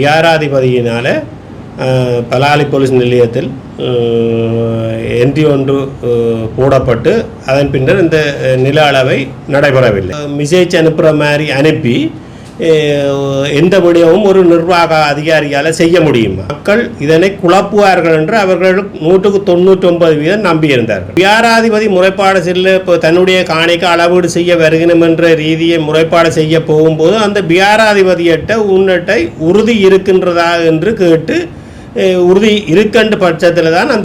விகாராதிபதியினால் Palali police நிலையத்தில் entry ஒன்று போடப்பட்டு அதன் பின்னர் இந்த நில அளவை நடைபெறவில்லை. மெசேஜ் அனுப்புகிற மாதிரி அனுப்பி எந்த விடயமும் ஒரு நிர்வாக அதிகாரியால் செய்ய முடியும். மக்கள் இதனை குழப்புவார்கள் என்று அவர்கள் 199% நம்பியிருந்தார்கள். விகாராதிபதி முறைப்பாடு செல்ல இப்போ தன்னுடைய காணிக்கு அளவீடு செய்ய வருகிறோம் என்ற ரீதியை முறைப்பாடு செய்ய போகும்போது அந்த விகாராதிபதியிட்ட உன்னட்டை உறுதி இருக்கின்றதா என்று கேட்டு உறுதி இருக்கின்ற பட்சத்தில் தான்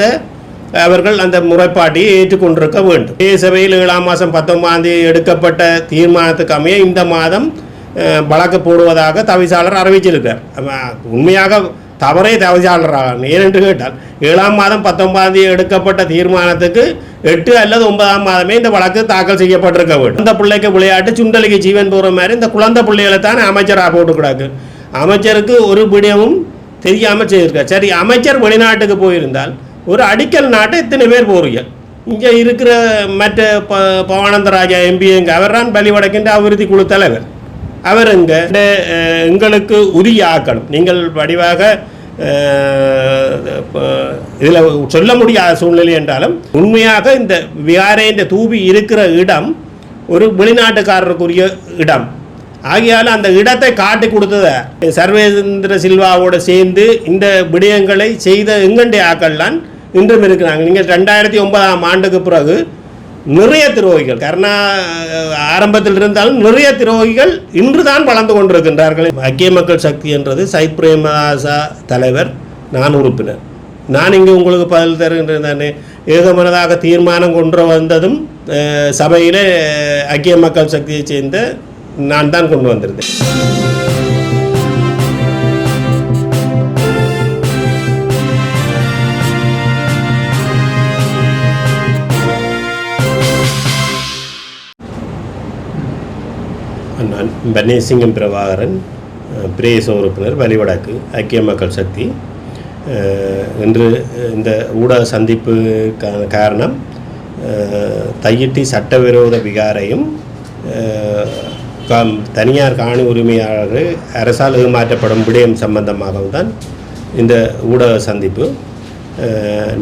அவர்கள் அந்த முறைப்பாட்டை ஏற்றுக்கொண்டிருக்க வேண்டும். சபையில் 7ஆம் மாதம் 19ஆம் தேதி எடுக்கப்பட்ட தீர்மானத்துக்கு அமைய இந்த மாதம் வழக்கு போடுவதாக தவிசாளர் அறிவிச்சிருக்கார். உண்மையாக தவறே தவிசாளராக ஏனென்று கேட்டால் 7ஆம் மாதம் 19ஆம் தேதி எடுக்கப்பட்ட தீர்மானத்துக்கு 8 அல்லது 9ஆம் மாதமே இந்த வழக்கு தாக்கல் செய்யப்பட்டிருக்க வேண்டும். இந்த பிள்ளைக்கு விளையாட்டு சுண்டலிக்கு ஜீவன் போகிற மாதிரி இந்த குழந்தை பிள்ளைகளை தான் அமைச்சராக போட்டு கிடக்கு. அமைச்சருக்கு ஒரு விடயமும் தெரியாமல் செய்திருக்கார். சரி, அமைச்சர் வெளிநாட்டுக்கு போயிருந்தால் ஒரு அடிக்கல் நாட்டை எத்தனை பேர் போறீங்க? இங்கே இருக்கிற மற்ற பவானந்தராஜா எம்பி அவர் தான் பலி வடக்கின்ற அபிவிருத்தி குழு தலைவர். அவர் எங்களுக்கு உரிய ஆக்கணும். நீங்கள் வடிவாக இதில் சொல்ல முடியாத சூழ்நிலை என்றாலும் உண்மையாக இந்த விகாரைன்ற தூவி இருக்கிற இடம் ஒரு வெளிநாட்டுக்காரருக்குரிய இடம் ஆகியால் அந்த இடத்தை காட்டி கொடுத்தத சர்வேந்திர சில்வாவோடு சேர்ந்து இந்த விடயங்களை செய்த எங்கண்டே ஆக்கள்லாம் இன்றும் இருக்கிறாங்க. நீங்கள் 2009ஆம் ஆண்டுக்கு பிறகு நிறைய துரோகிகள் கருணா ஆரம்பத்தில் இருந்தாலும் நிறைய துரோகிகள் இன்று தான் வளர்ந்து கொண்டிருக்கின்றார்கள். ஐக்கிய மக்கள் சக்தி என்றது சைத் பிரேமதாசா தலைவர், நான் உறுப்பினர். நான் இங்கே உங்களுக்கு பதில் தருகின்றேன். ஏகமனதாக தீர்மானம் கொண்டு வந்ததும் சபையில் ஐக்கிய மக்கள் சக்தியை சேர்ந்த நான் தான் கொண்டு வந்திருந்தேன். நான் பன்னீர்சிங்கம் பிரபாகரன், பிரேச உறுப்பினர், வலிவடக்கு, ஐக்கிய மக்கள் சக்தி. இன்று இந்த ஊடக சந்திப்புக்கான காரணம் தையிட்டி சட்டவிரோத விகாரையும் தனியார் காணி உரிமையாளர்கள் அரசால் ஏமாற்றப்படும் விடயம் சம்பந்தமாகவும் தான் இந்த ஊடக சந்திப்பு.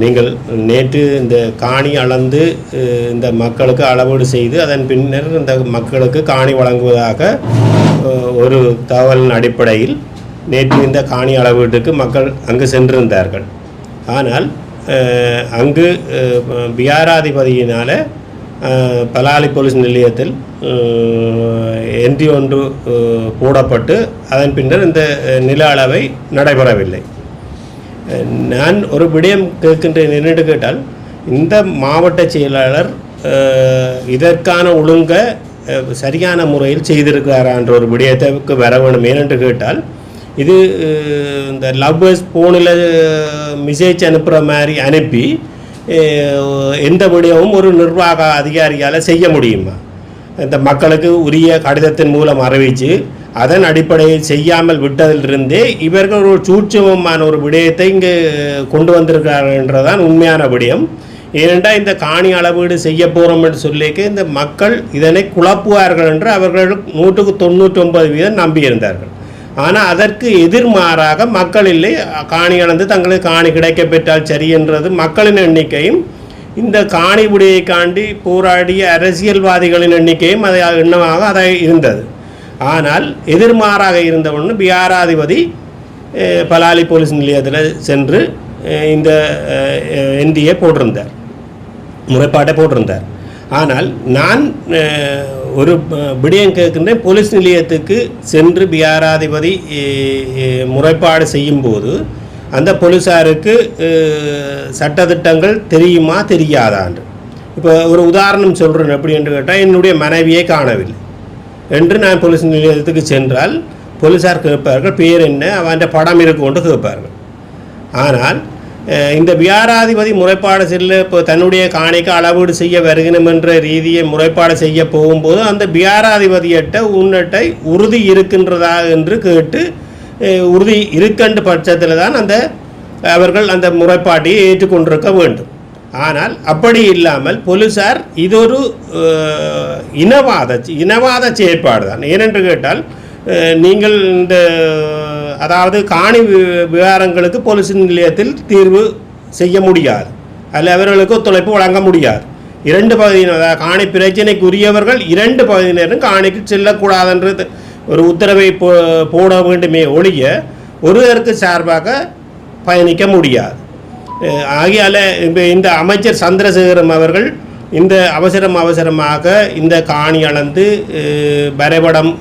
நீங்கள் நேற்று இந்த காணி அளந்து இந்த மக்களுக்கு அளவீடு செய்து அதன் பின்னர் இந்த மக்களுக்கு காணி வழங்குவதாக ஒரு தகவலின் அடிப்படையில் நேற்று இந்த காணி அளவீட்டுக்கு மக்கள் அங்கு சென்றிருந்தார்கள். ஆனால் அங்கு விகாராதிபதியினால் பலாலி போலீஸ் நிலையத்தில் என்ட்ரி ஒன்று போடப்பட்டு அதன் பின்னர் இந்த நில அளவை நடைபெறவில்லை. நான் ஒரு விடயம் கேட்கின்றேன். என்னென்று கேட்டால் இந்த மாவட்ட செயலாளர் இதற்கான ஒழுங்கை சரியான முறையில் செய்திருக்கிறாரான்ற ஒரு விடயத்துக்கு வர வேணும். ஏனென்று கேட்டால் இது இந்த லவ்வர்ஸ் ஃபோனில் மெசேஜ் அனுப்புகிற மாதிரி அனுப்பி எந்த விடயமும் ஒரு நிர்வாக அதிகாரியால் செய்ய முடியுமா? இந்த மக்களுக்கு உரிய கடிதத்தின் மூலம் அறிவித்து அதன் அடிப்படையில் செய்யாமல் விட்டதிலிருந்தே இவர்கள் ஒரு சூட்சமமான ஒரு விடயத்தை இங்கு கொண்டு வந்திருக்கிறார்கள் என்றதான் உண்மையான விடயம். ஏனென்றால் இந்த காணி அளவீடு செய்ய போகிறோம் என்று சொல்லிக்க இந்த மக்கள் இதனை குழப்புவார்கள் என்று அவர்கள் 199% நம்பியிருந்தார்கள். ஆனால் அதற்கு எதிர்மாறாக மக்கள் இல்லை, காணி அளந்து தங்களுக்கு காணி கிடைக்க பெற்றால் சரி என்றது மக்களின் எண்ணிக்கையும் இந்த காணி விடையை காண்டி போராடிய அரசியல்வாதிகளின் எண்ணிக்கையும் அதை எண்ணமாக அதை இருந்தது. ஆனால் எதிர்மாறாக இருந்தவொன்று விகாராதிபதி பலாலி போலீஸ் நிலையத்தில் சென்று இந்த என்டிஏ போட்டிருந்தார், முறைப்பாட்டை போட்டிருந்தார். ஆனால் நான் ஒரு விடயம் கேட்கின்றேன். போலீஸ் நிலையத்துக்கு சென்று விகாராதிபதி முறைப்பாடு செய்யும்போது அந்த போலீஸாருக்கு சட்டத்திட்டங்கள் தெரியுமா தெரியாதான்று. இப்போ ஒரு உதாரணம் சொல்கிறேன். எப்படி என்று கேட்டால் என்னுடைய மனைவியை காணவில்லை என்று நான் போலீஸ் நிலையத்துக்கு சென்றால் போலீஸார் கேட்பார்கள், பேர் என்ன, அவன் படம் இருக்குன்னு கேட்பார்கள். ஆனால் இந்த விகாராதிபதி முறைப்பாடு செல்ல இப்போ தன்னுடைய காணிக்கு அளவீடு செய்ய வருகிறோம் என்ற ரீதியை முறைப்பாடு செய்ய போகும்போது அந்த விகாராதிபதியிட்ட உன்னட்டை உறுதி இருக்கின்றதா என்று கேட்டு உறுதி இருக்கின்ற பட்சத்தில் தான் அவர்கள் அந்த முறைப்பாட்டை ஏற்றுக்கொண்டிருக்க வேண்டும். ஆனால் அப்படி இல்லாமல் போலீஸார் இது ஒரு இனவாத செயற்பாடு தான். ஏனென்று கேட்டால் நீங்கள் இந்த அதாவது காணி விவகாரங்களுக்கு போலீஸ் நிலையத்தில் தீர்வு செய்ய முடியாது, அதில் அவர்களுக்கு ஒத்துழைப்பு வழங்க முடியாது. 2 பகுதியினர், காணி பிரச்சனைக்குரியவர்கள் 2 பகுதியினரும் காணிக்கு செல்லக்கூடாதுன்றது ஒரு உத்தரவை போட வேண்டுமே ஒழிய ஒருவருக்கு சார்பாக பயணிக்க முடியாது. ஆகையால் இந்த அமைச்சர் சந்திரசேகரம் அவர்கள் இந்த அவசரமாக இந்த காணி அளந்து வரைபடம்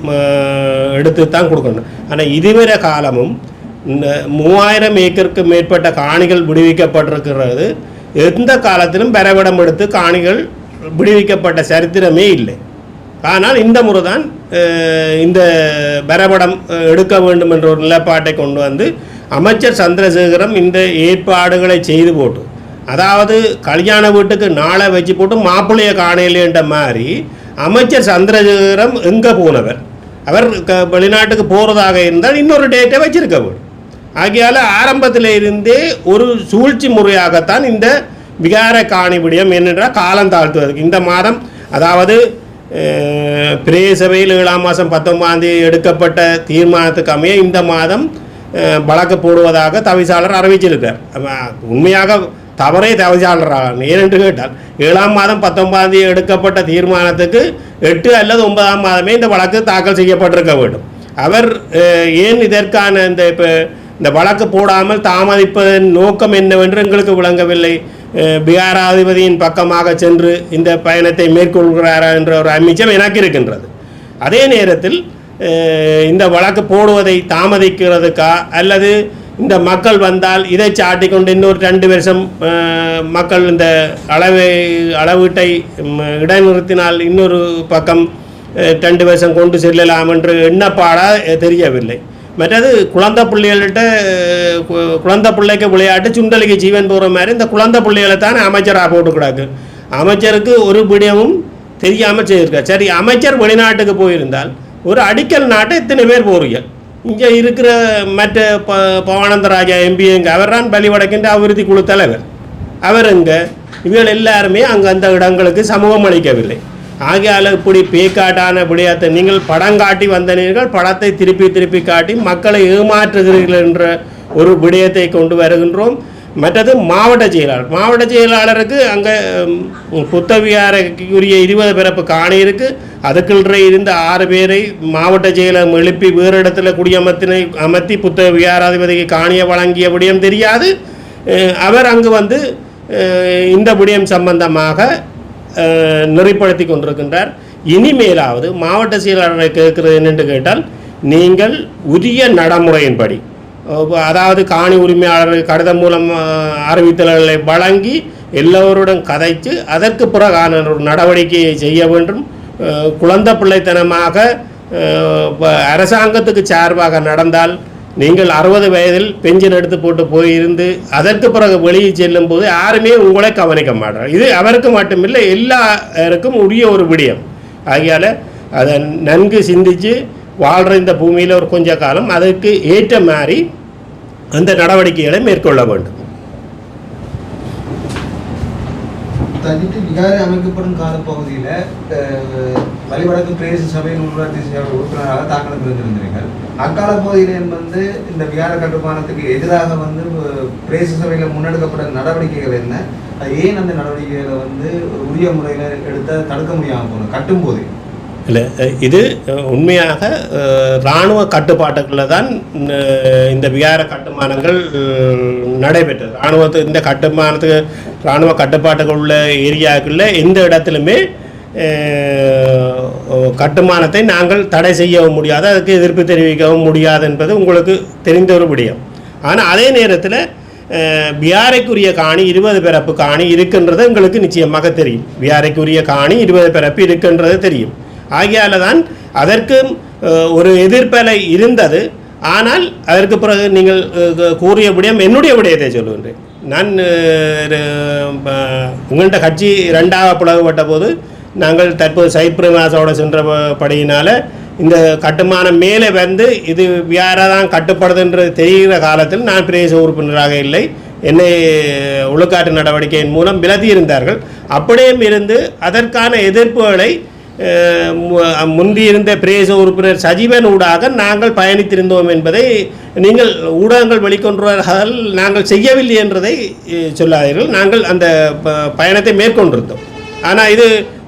எடுத்து தான் கொடுக்கணும். ஆனால் இதுவரை காலமும் 3000 ஏக்கருக்கு மேற்பட்ட காணிகள் விடுவிக்கப்பட்டிருக்கிறது. எந்த காலத்திலும் வரைபடம் எடுத்து காணிகள் விடுவிக்கப்பட்ட சரித்திரமே இல்லை. ஆனால் இந்த முறை தான் இந்த வரைபடம் எடுக்க வேண்டும் என்ற ஒரு நிலைப்பாட்டை கொண்டு வந்து அமைச்சர் சந்திரசேகரம் இந்த ஏற்பாடுகளை செய்து போட்டு, அதாவது கல்யாண வீட்டுக்கு நாளை வச்சு போட்டு மாப்பிள்ளைய காணையிலேன்ற மாதிரி அமைச்சர் சந்திரசேகரம் எங்கே போனவர், அவர் வெளிநாட்டுக்கு போகிறதாக இருந்தால் இன்னொரு டேட்டை வச்சிருக்க வேண்டும். ஆகையால் ஆரம்பத்தில் இருந்தே ஒரு சூழ்ச்சி முறையாகத்தான் இந்த விகார காணி விடயம் என்னென்றால் காலம் தாழ்த்துவதற்கு இந்த மாதம், அதாவது பிரதேச சபையில் 7ஆம் மாதம் 19ஆம் தேதி எடுக்கப்பட்ட தீர்மானத்துக்கு அமைய இந்த மாதம் வழக்கு போடுவதாக தவிசாளர் அறிவிச்சிருக்கார். உண்மையாக தவறே தவிசாளராக ஏனென்று கேட்டால் 7ஆம் மாதம் 19ஆம் தேதி எடுக்கப்பட்ட தீர்மானத்துக்கு 8 அல்லது 9ஆம் மாதமே இந்த வழக்கு தாக்கல் செய்யப்பட்டிருக்க வேண்டும். அவர் ஏன் இதற்கான இந்த வழக்கு போடாமல் தாமதிப்பதன் நோக்கம் என்னவென்று எங்களுக்கு விளங்கவில்லை. பிகாராதிபதியின் பக்கமாக சென்று இந்த பயணத்தை மேற்கொள்கிறாரா என்ற ஒரு அமிச்சம் எனக்கு இருக்கின்றது. அதே நேரத்தில் இந்த வழக்கு போடுவதை தாமதிக்கிறதுக்கா அல்லது இந்த மக்கள் வந்தால் இதை சாட்டிக்கொண்டு இன்னொரு 2 வருஷம் மக்கள் இந்த அளவீட்டை இடைநிறுத்தினால் இன்னொரு பக்கம் 2 வருஷம் கொண்டு செல்லலாம் என்று எண்ணப்பாடாக தெரியவில்லை. மற்றது குழந்தை பிள்ளைக்கு விளையாட்டு சுண்டலிக்கு ஜீவன் போகிற மாதிரி இந்த குழந்தை பிள்ளைகளை தான் அமைச்சராக போட்டுக்கூடாது. அமைச்சருக்கு ஒரு விடயமும் தெரியாமல் செய்திருக்கார். சரி, அமைச்சர் வெளிநாட்டுக்கு போயிருந்தால் ஒரு அடிக்கல் நாட்டை எத்தனை பேர் போறீங்க? இங்கே இருக்கிற மற்ற பவானந்தராஜா எம்பி எங்கே, அவர் தான் பலிவடக்கின்ற அபிவிருத்தி குழு தலைவர், அவர் எங்கே? இவர்கள் எல்லாருமே அங்கே அந்த இடங்களுக்கு சமூகம் அளிக்கவில்லை. ஆகையால் இப்படி பேக்காட்டான விடயத்தை நீங்கள் படம் காட்டி வந்தனீர்கள், படத்தை திருப்பி காட்டி மக்களை ஏமாற்றுகிறீர்கள் என்ற ஒரு விடயத்தை கொண்டு வருகின்றோம். மற்றது மாவட்ட செயலாளருக்கு அங்கே புத்தவியாரைக்குரிய 20 பிறப்பு காணி இருக்குது. அதுக்குள்ள இருந்த 6 பேரை மாவட்ட செயலகம் எழுப்பி வேறு இடத்துல அமர்த்தி புத்தக விகாராதிபதிக்கு காணியை வழங்கிய விடயம் தெரியாது. அவர் அங்கு வந்து இந்த விடயம் சம்பந்தமாக நெறிப்படுத்தி கொண்டிருக்கின்றார். இனிமேலாவது மாவட்ட செயலாளரை கேட்கிறது என்னென்று கேட்டால், நீங்கள் உரிய நடைமுறையின்படி, அதாவது காணி உரிமையாளர்கள் கடிதம் மூலம் அறிவித்தல்களை வழங்கி எல்லோருடன் கதைத்து அதற்கு பிறகான ஒரு நடவடிக்கையை செய்ய வேண்டும். குழந்தை பிள்ளைத்தனமாக அரசாங்கத்துக்கு சார்பாக நடந்தால் நீங்கள் 60 வயதில் பென்ஷன் எடுத்து போட்டு போயிருந்து அதற்கு பிறகு வெளியே செல்லும் போது யாருமே உங்களை கவனிக்க மாட்டார். இது அவருக்கு மட்டுமில்லை, எல்லாருக்கும் உரிய ஒரு விடயம். ஆகையால் அதை நன்கு சிந்தித்து வாழ்கிற இந்த பூமியில் ஒரு கொஞ்ச காலம் அதற்கு ஏற்ற மாதிரி அந்த நடவடிக்கைகளை மேற்கொள்ள வேண்டும். தனித்து விகாரை அமைக்கப்படும் காலப்பகுதியில் வலிவடக்கு பிரதேச சபையின் உள்ளாட்சி உறுப்பினராக தாக்கல் இருந்திருந்தீர்கள். அக்கால பகுதியில் வந்து இந்த விகார கட்டுமானத்துக்கு எதிராக வந்து பிரதேச சபையில் முன்னெடுக்கப்பட்ட நடவடிக்கைகள் என்ன, ஏன் அந்த நடவடிக்கைகளை வந்து உரிய முறையில் எடுத்த தடுக்க முடியாமல் போகணும் கட்டும்போது? இல்லை, இது உண்மையாக இராணுவ கட்டுப்பாட்டுக்குள்ளே தான் இந்த விகார கட்டுமானங்கள் நடைபெற்றது. இந்த இராணுவ கட்டுப்பாட்டுகள் உள்ள ஏரியாவுக்குள்ள எந்த இடத்துலையுமே கட்டுமானத்தை நாங்கள் தடை செய்யவும் முடியாது, அதுக்கு எதிர்ப்பு தெரிவிக்கவும் முடியாது என்பது உங்களுக்கு தெரிந்த ஒரு விடயம். ஆனால் அதே நேரத்தில் விகாரைக்குரிய காணி 20 பிறப்பு காணி இருக்கின்றது எங்களுக்கு நிச்சயமாக தெரியும். விகாரைக்குரிய காணி 20 பிறப்பு இருக்கின்றது தெரியும். ஆகையால் தான் அதற்கு ஒரு எதிர்ப்பலை இருந்தது. ஆனால் அதற்கு பிறகு நீங்கள் கூறிய விடயம் என்னுடைய விடயத்தை சொல்லுகின்றேன். நான் உங்கள்கிட்ட கட்சி 2ஆக பிளவுபட்ட போது நாங்கள் தற்போது சைப்ரமாசோட சென்றபடியினால் இந்த கட்டுமானம் மேலே வந்து இது யாரை தான் கட்டுப்படுதுன்றது தெரிகிற காலத்தில் நான் பிரதேச உறுப்பினராக இல்லை, என்னை ஒழுக்காட்டு நடவடிக்கையின் மூலம் விலகியிருந்தார்கள். அப்படியே இருந்து அதற்கான எதிர்ப்புகளை முந்தியிருந்த பிரதேச உறுப்பினர் சஜீவன் ஊடாக நாங்கள் பயணித்திருந்தோம் என்பதை நீங்கள் ஊடகங்கள் வெளிக்கொண்டுவதால் நாங்கள் செய்யவில்லை என்றதை சொல்லாதீர்கள். நாங்கள் அந்த பயணத்தை மேற்கொண்டிருந்தோம். ஆனால் இது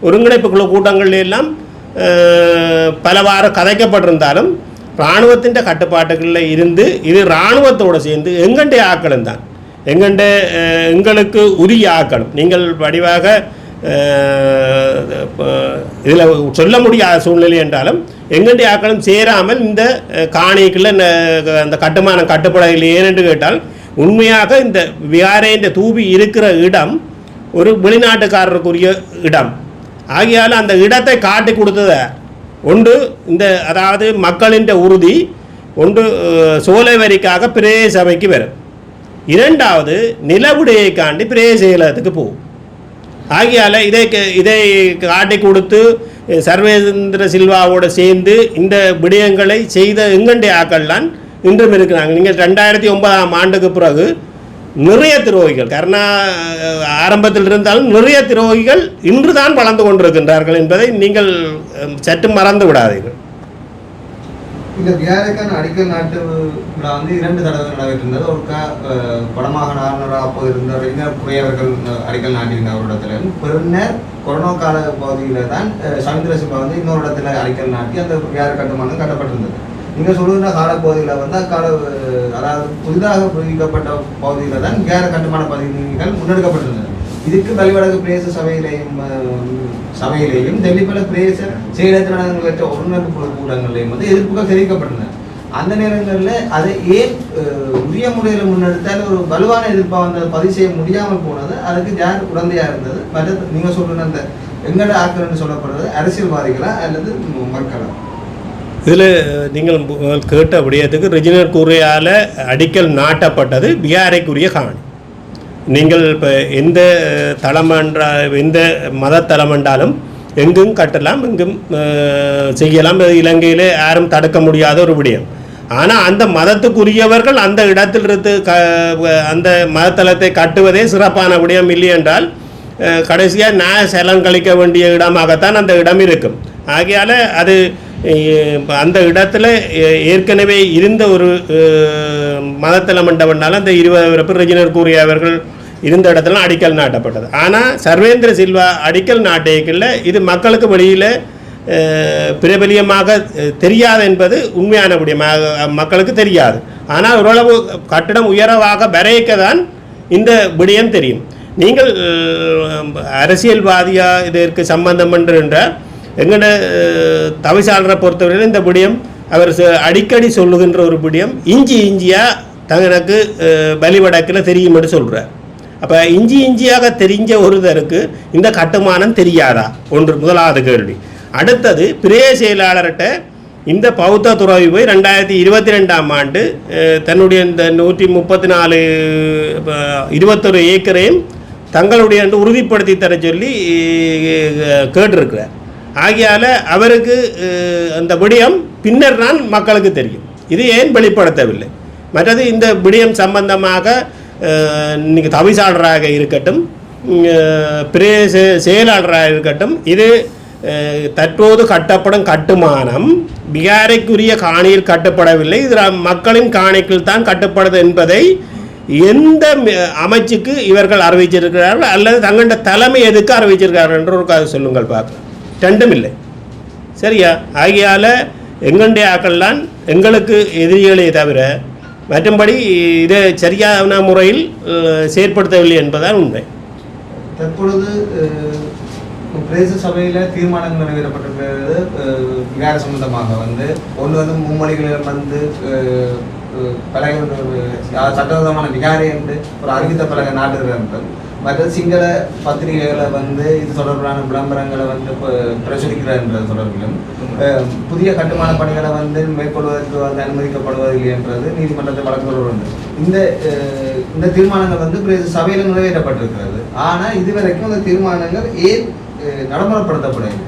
ஒருங்கிணைப்பு குழு கூட்டங்கள் எல்லாம் பலவாறு கதைக்கப்பட்டிருந்தாலும் இராணுவத்தின் கட்டுப்பாட்டுகளில் இருந்து இது இராணுவத்தோடு சேர்ந்து எங்கண்டே ஆக்களும் தான் எங்களுக்கு உரிய ஆக்களும் நீங்கள் வடிவாக இதில் சொல்ல முடியாத சூழ்நிலை என்றாலும் எங்கண்டே ஆக்களும் சேராமல் இந்த காணிக்குள்ள அந்த கட்டுமானம் கட்டுப்படையில் ஏனென்று கேட்டால் உண்மையாக இந்த விகாரைன்ற தூபி இருக்கிற இடம் ஒரு வெளிநாட்டுக்காரருக்குரிய இடம் ஆகியால் அந்த இடத்தை காட்டி கொடுத்தத ஒன்று இந்த அதாவது மக்களின் உறுதி ஒன்று சோலை வரிக்காக பிரதேச சபைக்கு வரும். இரண்டாவது நிலவுடையை காண்டி பிரதேச செயலகத்துக்கு போகும். ஆகியால் இதை காட்டி கொடுத்து சர்வேந்திர சில்வாவோடு சேர்ந்து இந்த விடயங்களை செய்த எங்கண்டே ஆக்கள்லாம் இன்றும் இருக்கிறாங்க. நீங்கள் 2009ஆம் ஆண்டுக்கு பிறகு நிறைய துரோகிகள் கருணா ஆரம்பத்தில் இருந்தாலும் நிறைய துரோகிகள் இன்று தான் வளர்ந்து கொண்டிருக்கின்றார்கள் என்பதை நீங்கள் சற்று மறந்து விடாதீர்கள். இந்த விகாரைக்கான அடிக்கல் நாட்டு விழா வந்து 2 தடவை நடைபெற்றிருந்தது. ஒரு வடமாகாண ஆளுநராக போயிருந்த புரியவர்கள் அடிக்கல் நாட்டியிருந்த ஒரு இடத்துல பின்னர் கொரோனா கால பகுதியில் தான் சவிந்திர சில்வா வந்து இன்னொரு இடத்துல அடிக்கல் நாட்டி அந்த விகாரை கட்டுமானம் கட்டப்பட்டிருந்தது. நீங்கள் சொல்லுகிற காலப்பகுதியில் வந்து அதாவது புதிதாக புதுப்பிக்கப்பட்ட பகுதியில் தான் விகார கட்டுமான பகுதிகள் முன்னெடுக்கப்பட்டிருந்தது. இதுக்கு வலிவடக்கு பிரதேச சபையிலேயும் தெல்லிப்பல பிரதேச செயலகத்தில் நடைபெற்ற ஒருங்கிணைப்பு கூட்டங்களையும் வந்து எதிர்ப்புகள் தெரிவிக்கப்பட்டன. அந்த நேரங்களில் அதை ஏன் உரிய முறையில் முன்னெடுத்தால் ஒரு வலுவான எதிர்ப்பாக வந்து பதிவு செய்ய முடியாமல் போனது அதுக்கு யார் உடந்தையாக இருந்தது? மற்ற நீங்கள் சொல்லுற அந்த எங்கட ஆக்கள்னு சொல்லப்படுறது அரசியல்வாதிகளா அல்லது மக்களா? இதில் நீங்கள் கேட்ட விடயத்துக்கு ரெஜினர் கூறியால் அடிக்கல் நாட்டப்பட்டது விகாரைக்குரிய காணி. நீங்கள் இப்போ எந்த எந்த மத தளம் என்றாலும் எங்கும் கட்டலாம், எங்கும் செய்யலாம். இலங்கையில் யாரும் தடுக்க முடியாத ஒரு விடயம். ஆனால் அந்த மதத்துக்குரியவர்கள் அந்த இடத்திலிருந்து அந்த மதத்தலத்தை கட்டுவதே சிறப்பான விடயம் இல்லை என்றால் கடைசியாக நியாய செலம் கழிக்க வேண்டிய இடமாகத்தான் அந்த இடம் இருக்கும். ஆகையால் அது அந்த இடத்துல ஏற்கனவே இருந்த ஒரு மதத்தலம் மண்டபம்னால அந்த 20 பேர் ரெஜினர் கூறிய அவர்கள் இருந்த இடத்துல அடிக்கல் நாட்டப்பட்டது. ஆனால் சர்வேந்திர சில்வா அடிக்கல் நாட்டியக்கில் இது மக்களுக்கு வெளியில் பிரபலியமாக தெரியாது என்பது உண்மையான விடயமாக மக்களுக்கு தெரியாது. ஆனால் ஓரளவு கட்டிடம் உயரவாக வரையக்க தான் இந்த விடயம் தெரியும். நீங்கள் அரசியல்வாதியாக இதற்கு சம்பந்தம் என்ற எங்கட தவிசாளரை பொறுத்தவரையில் இந்த விடயம் அவர் அடிக்கடி சொல்லுகின்ற ஒரு விடயம் இஞ்சியாக தங்களுக்கு வலிவடக்கில் தெரியும் என்று சொல்கிறார். அப்போ இஞ்சியாக தெரிஞ்ச ஒருத்தருக்கு இந்த கட்டுமானம் தெரியாதா? ஒன்று முதலாவது கேள்வி. அடுத்தது பிரதேச செயலாளர்கிட்ட இந்த பௌத்த துறவி போய் 2022ஆம் ஆண்டு தன்னுடைய இந்த 134 21 ஏக்கரையும் தங்களுடைய உறுதிப்படுத்தி தர சொல்லி கேட்டிருக்கிறார். ஆகையால் அவருக்கு அந்த விடயம் பின்னர் தான் மக்களுக்கு தெரியும். இது ஏன் வெளிப்படுத்தவில்லை? மற்றது இந்த விடயம் சம்பந்தமாக இன்றைக்கி தவிசாளராக இருக்கட்டும், பிரதேச செயலாளராக இருக்கட்டும், இது தற்போது கட்டப்படும் கட்டுமானம் விகாரைக்குரிய காணியில் கட்டப்படவில்லை, இது மக்களின் காணிக்குள் தான் கட்டப்படுது என்பதை எந்த அமைச்சுக்கு இவர்கள் அறிவிச்சிருக்கிறார்கள் அல்லது தங்களோட தலைமை எதுக்கு அறிவிச்சிருக்கிறார்கள் என்று ஒரு சொல்லுங்கள் பார்க்கலாம். ரெண்டும் இல்லை. சரியா? ஆகையால் எங்களுடைய ஆக்கள்லாம் எங்களுக்கு எதிரிகளே தவிர மற்றும்படி இதை சரியான முறையில் செயற்படுத்தவில்லை என்பதுதான் உண்மை. தற்பொழுது பிரதேச சபையில் தீர்மானங்கள் நிறைவேற்றப்பட்டிருக்கிறது விகார சம்பந்தமாக ஒன்று மும்மொழிகளில் பலகை சட்டவிரோதமான விகாரை என்று ஒரு அறிவித்த பலகை நாட்டுகிறார்கள். மற்ற சிங்கள பத்திரிகைகளை இது தொடர்பான விளம்பரங்களை பிரசுரிக்கிறார் என்ற தொடர்பிலும் புதிய கட்டுமான பணிகளை மேற்கொள்வதற்கு அனுமதிக்கப்படுவதில்லை என்றது நீதிமன்றத்தை வழக்கு தொடர்பு. இந்த தீர்மானங்கள் பிரதேச சபையில் நிறைவேற்றப்பட்டிருக்கிறது. ஆனால் இதுவரைக்கும் அந்த தீர்மானங்கள் ஏன் நடைமுறைப்படுத்தப்படவில்லை?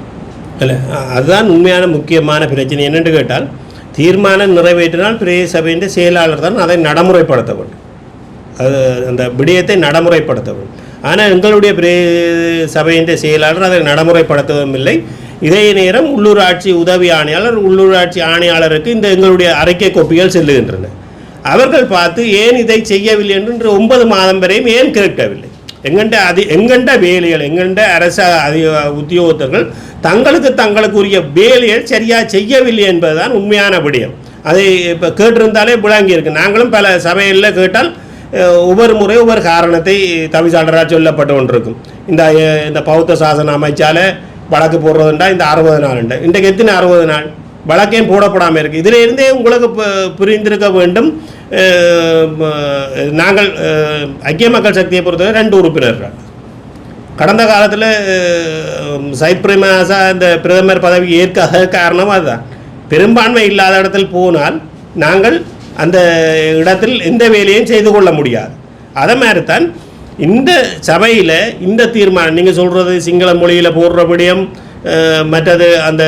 இல்லை, அதுதான் உண்மையான முக்கியமான பிரச்சனை. என்னென்று கேட்டால் தீர்மானம் நிறைவேற்றினால் பிரதேச சபையின் செயலாளர் தான் அதை நடைமுறைப்படுத்த வேண்டும். அது அந்த விடயத்தை நடைமுறைப்படுத்த வேண்டும். ஆனால் எங்களுடைய சபையின் செயலாளர் அதை நடைமுறைப்படுத்தவும் இல்லை. இதே நேரம் உள்ளூராட்சி உதவி ஆணையாளர், உள்ளூராட்சி ஆணையாளருக்கு இந்த எங்களுடைய அறிக்கை கோப்பிகள் செல்லுகின்றன. அவர்கள் பார்த்து ஏன் இதை செய்யவில்லை என்று 9 மாதம் வரையும் ஏன் கேட்கவில்லை. எங்கண்ட வேலைகள் எங்கண்ட அரச உத்தியோகத்தர்கள் தங்களுக்கு உரிய வேலைகள் சரியாக செய்யவில்லை என்பதுதான் உண்மையான விடயம். அதை இப்போ கேட்டிருந்தாலே விளங்கி இருக்கு. நாங்களும் பல சபைகளில் கேட்டால் ஒவ்வொரு முறை ஒவ்வொரு காரணத்தை தவிசாளராக சொல்லப்பட்டு கொண்டிருக்கும். இந்த பௌத்த சாசன அமைச்சால வழக்கு போடுறதுண்டா இந்த 60 நாள் உண்டு. இன்றைக்கு எத்தனை 60 நாள் வழக்கையும் போடப்படாமல் இருக்குது. இதில் இருந்தே உங்களுக்கு புரிந்திருக்க வேண்டும். நாங்கள் ஐக்கிய மக்கள் சக்தியை பொறுத்தவரை 2 உறுப்பினர்கள். கடந்த காலத்தில் சைத் பிரேமதாசா இந்த பிரதமர் பதவி ஏற்காத காரணம் அதுதான். பெரும்பான்மை இல்லாத இடத்தில் போனால் நாங்கள் அந்த இடத்தில் எந்த வேலையும் செய்து கொள்ள முடியாது. அதை மாதிரி தான் இந்த சபையில் இந்த தீர்மானம் நீங்கள் சொல்கிறது சிங்கள மொழியில் போடுறபடியும் மற்றது அந்த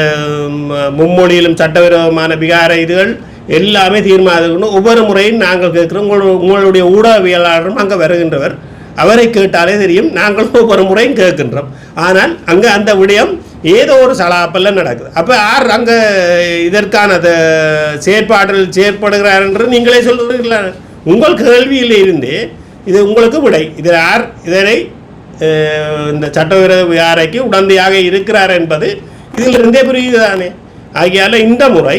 மும்மொழியிலும் சட்டவிரோதமான விகார இதுகள் எல்லாமே தீர்மானம் ஒவ்வொரு முறையும் நாங்கள் கேட்குறோம். உங்களுடைய ஊடகவியலாளரும் அங்கே வருகின்றவர், அவரை கேட்டாலே தெரியும். நாங்களும் ஒவ்வொரு முறையும் கேட்கின்றோம். ஆனால் அங்கே அந்த விடயம் ஏதோ ஒரு சலாப்பெல்லாம் நடக்குது. அப்போ யார் அங்கே இதற்கான செயற்பாடுகள் என்று நீங்களே சொல்கிறீங்களா? உங்கள் கேள்வியில் இருந்தே இது உங்களுக்கு விடை. இதில் யார் இதனை இந்த சட்டவிரோத விகாரைக்கு உடந்தையாக இருக்கிறார் என்பது இதிலிருந்தே புரியுதுதானே. ஆகையால் இந்த முறை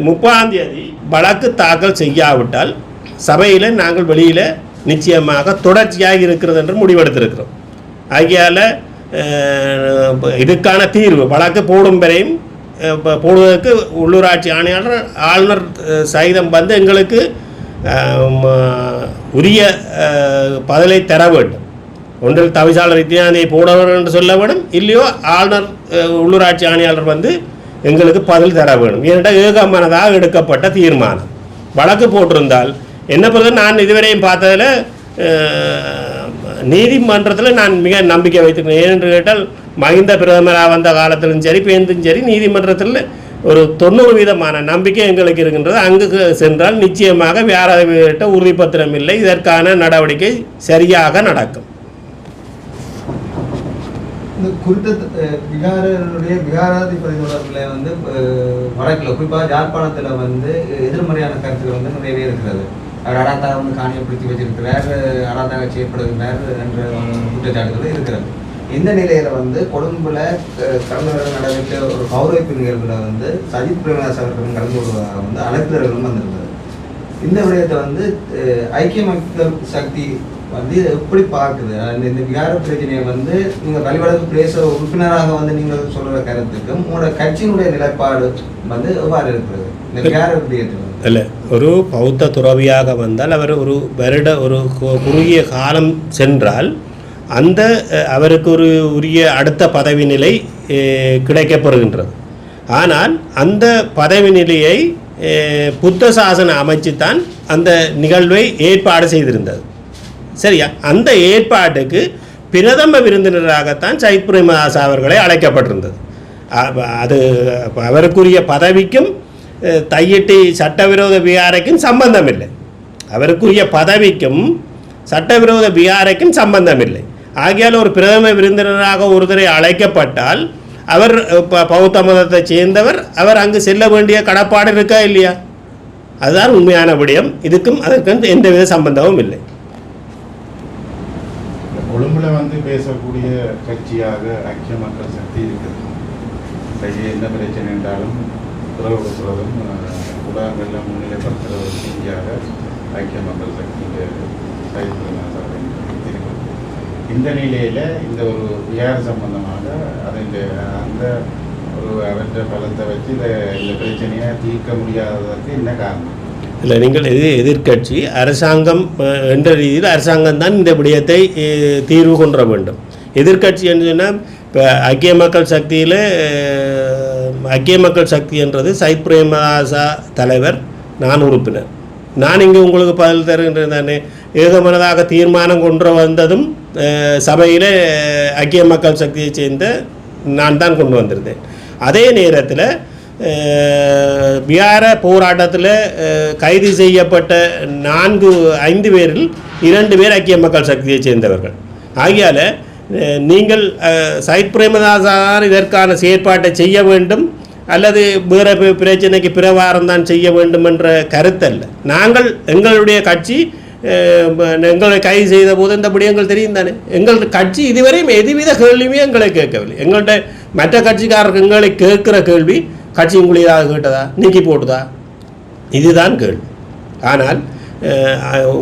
30ஆம் தேதி வழக்கு தாக்கல் செய்யாவிட்டால் சபையில் நாங்கள் வெளியில் நிச்சயமாக தொடர்ச்சியாக இருக்கிறது என்று முடிவெடுத்திருக்கிறோம். ஆகையால் இதுக்கான தீர்வு வழக்கு போடும் வரையும் போடுவதற்கு உள்ளூராட்சி ஆளுநர் சகிதம் வந்து எங்களுக்கு உரிய பதிலை தர வேண்டும். ஒன்றில் தவிசாளர் வித்தியாசத்தை போடவர் என்று சொல்ல வேண்டும், இல்லையோ ஆளுநர் உள்ளூராட்சி ஆணையாளர் வந்து எங்களுக்கு பதில் தர வேண்டும். ஏனென்றால் ஏகமனதாக எடுக்கப்பட்ட தீர்மானம். வழக்கு போட்டிருந்தால் என்ன பொறுத்த நான் இதுவரையும் பார்த்ததில் நீதிமன்றத்தில் நான் மிக நம்பிக்கை வைத்திருக்கிறேன். ஏனென்று கேட்டால் மஹிந்த பிரதமராக வந்த காலத்திலும் சரி பேருந்தும் சரி நீதிமன்றத்தில் ஒரு 90% நம்பிக்கை எங்களுக்கு இருக்கின்றது. அங்கு சென்றால் நிச்சயமாக வேற உறுதிப்பத்திரம் இல்லை, இதற்கான நடவடிக்கை சரியாக நடக்கும். இந்த குறித்த விகாராதிபதி தொடர்பில் வந்து வடக்கில் குறிப்பாக யாழ்ப்பாணத்தில் வந்து எதிர்மறையான கருத்துக்கள் வந்து நிறையவே இருக்கிறது. அவர் அடாத்தாக வந்து காணியப்படுத்தி வச்சிருக்கிறார், அடாத்தாக செய்யப்படுகிறார் என்ற குற்றச்சாட்டுகள் இருக்கிறது. இந்த நிலையில வந்து கொழும்புல கடந்த வருடம் நடைபெற்ற ஒரு கௌரவிப்பு நிகழ்வுல வந்து சஜித் பிரேமதாஸ் அவர்களும் கலந்து கொள்வதாக வந்து அழைப்புதல்களும் வந்திருந்தது. இந்த விடயத்தை வந்து ஐக்கிய மக்கள் சக்தி வந்து எப்படி பார்க்குது? இந்த விகார பிரச்சனையை வந்து நீங்கள் வழிவடக்கு பிரதேச உறுப்பினராக வந்து நீங்கள் சொல்கிற கருத்துக்கும் உங்களோட கட்சியினுடைய நிலைப்பாடு வந்து எவ்வாறு இருக்கிறது இந்த விகார விடயத்தில்? இல்லை, ஒரு பௌத்த துறவியாக வந்தால் அவர் ஒரு குறுகிய காலம் சென்றால் அந்த அவருக்கு ஒரு உரிய அடுத்த பதவி நிலை கிடைக்கப்பெறுகின்றது. ஆனால் அந்த பதவி நிலையை புத்த சாசன அமைச்சுத்தான் அந்த நிகழ்வை ஏற்பாடு செய்திருந்தது. சரியா? அந்த ஏற்பாட்டுக்கு பிரதம விருந்தினராகத்தான் சஜித் பிரேமதாஸ் அவர்களை அழைக்கப்பட்டிருந்தது. அது அவருக்குரிய பதவிக்கும் தையிட்டி சட்டவிரோத விகாரைக்கும் சம்பந்தம் இல்லை. அவருக்குரிய பதவிக்கும் சட்டவிரோத விகாரைக்கும் சம்பந்தம் இல்லை. ஆகையால் ஒரு பிரதம விருந்தினராக ஒருத்தரை அழைக்கப்பட்டால் அவர் பௌத்த மதத்தை சேர்ந்தவர், அவர் அங்கு செல்ல வேண்டிய கடப்பாடு இருக்கா இல்லையா? அதுதான் உண்மையான விடயம். இதுக்கும் அதற்கும் எந்தவித சம்பந்தமும் இல்லை. கொழும்புல வந்து பேசக்கூடிய கட்சியாக ஐக்கிய மக்கள் சக்தி இருக்குது. என்ன பிரச்சனை என்றாலும் உறவுகளும் ஊடகங்கள்லாம் முன்னிலைப்படுத்துகிற ஒரு செய்தியாக ஐக்கிய மக்கள் சக்தி இந்த நிலையில் இந்த ஒரு விகார சம்பந்தமாக அந்த ஒரு அவற்றை பலத்தை வச்சு இந்த பிரச்சனையை தீர்க்க முடியாததற்கு என்ன காரணம்? இல்லை, நீங்கள் எதிர்கட்சி அரசாங்கம் என்ற ரீதியில் அரசாங்கம் தான் இந்த விடயத்தை தீர்வு கொண்டு வேண்டும். எதிர்கட்சி என்று சொன்னால் இப்போ ஐக்கிய மக்கள் சக்தியில் ஐக்கிய மக்கள் சக்தி என்றது சஜித் பிரேமதாசா தலைவர், நான் உறுப்பினர். நான் இங்கே உங்களுக்கு பதில் தருகின்றேன் தானே. ஏகமனதாக தீர்மானம் கொண்டு வந்ததும் சபையில் ஐக்கிய மக்கள் சக்தியை சேர்ந்த நான் தான் கொண்டு வந்திருந்தேன். அதே நேரத்தில் விகார போராட்டத்தில் கைது செய்யப்பட்ட 5 பேரில் 2 பேர் ஐக்கிய மக்கள் சக்தியை சேர்ந்தவர்கள். ஆகையால் நீங்கள் சஜித் பிரேமதாசார் இதற்கான செயற்பாட்டை செய்ய வேண்டும், அல்லது வேறு பிரச்சனைக்கு பிரவாரம் தான் செய்ய வேண்டும் என்ற கருத்தல்ல. நாங்கள் எங்களுடைய கட்சி எங்களை கைது செய்த போது இந்த விடயங்கள் தெரியும் தானே. எங்கள் கட்சி இதுவரையும் எதுவித கேள்வியுமே எங்களை கேட்கவில்லை. எங்கள்கிட்ட மற்ற கட்சிக்காரர்கள் எங்களை கேட்குற கேள்வி கட்சி உங்களை ஏதாவது கேட்டதா, நீக்கி போட்டுதா, இதுதான் கேள்வி. ஆனால்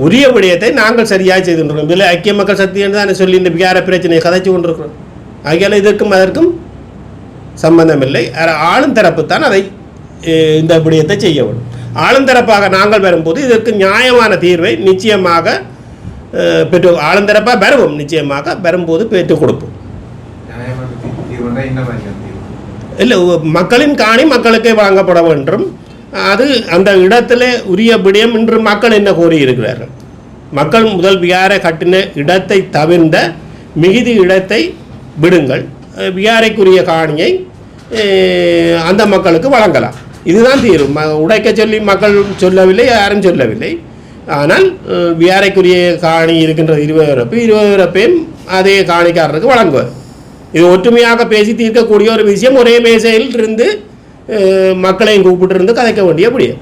உரிய விடயத்தை நாங்கள் சரியாக செய்துருக்கிறோம். இதில் ஐக்கிய மக்கள் சக்தி என்று தான் சொல்லி இந்த விகார பிரச்சனையை கதைச்சு கொண்டிருக்கிறோம். ஆகையால் இதற்கும் அதற்கும் சம்பந்தமில்லை. ஆளும் தரப்புத்தான் அதை இந்த விடயத்தை செய்ய வேண்டும். ஆளுந்தரப்பாக நாங்கள் வரும்போது இதற்கு நியாயமான தீர்வை நிச்சயமாக பெற்று ஆளுந்தரப்பாக வருவோம். நிச்சயமாக வரும்போது பெற்றுக் கொடுப்போம். இல்லை, மக்களின் காணி மக்களுக்கே வழங்கப்பட வேண்டும். அது அந்த இடத்துல உரிய விடயம் என்று மக்கள் என்ன கோரியிருக்கிறார்கள். மக்கள் முதல் விகாரை கட்டின இடத்தை தவிர்ந்த மிகுதி இடத்தை விடுங்கள், விகாரைக்குரிய காணியை அந்த மக்களுக்கு வழங்கலாம். இதுதான் தீர்வு. உடைக்க சொல்லி மக்கள் சொல்லவில்லை, யாரும் சொல்லவில்லை. ஆனால் விகாரைக்குரிய காணி இருக்கின்ற 20 ரூபாயும் அதே காணிக்காரருக்கு வழங்குவார். இது ஒற்றுமையாக பேசி தீர்க்கக்கூடிய ஒரு விஷயம். ஒரே மேசையில் இருந்து மக்களையும் கூப்பிட்டு இருந்து கதைக்க வேண்டிய முடியும்.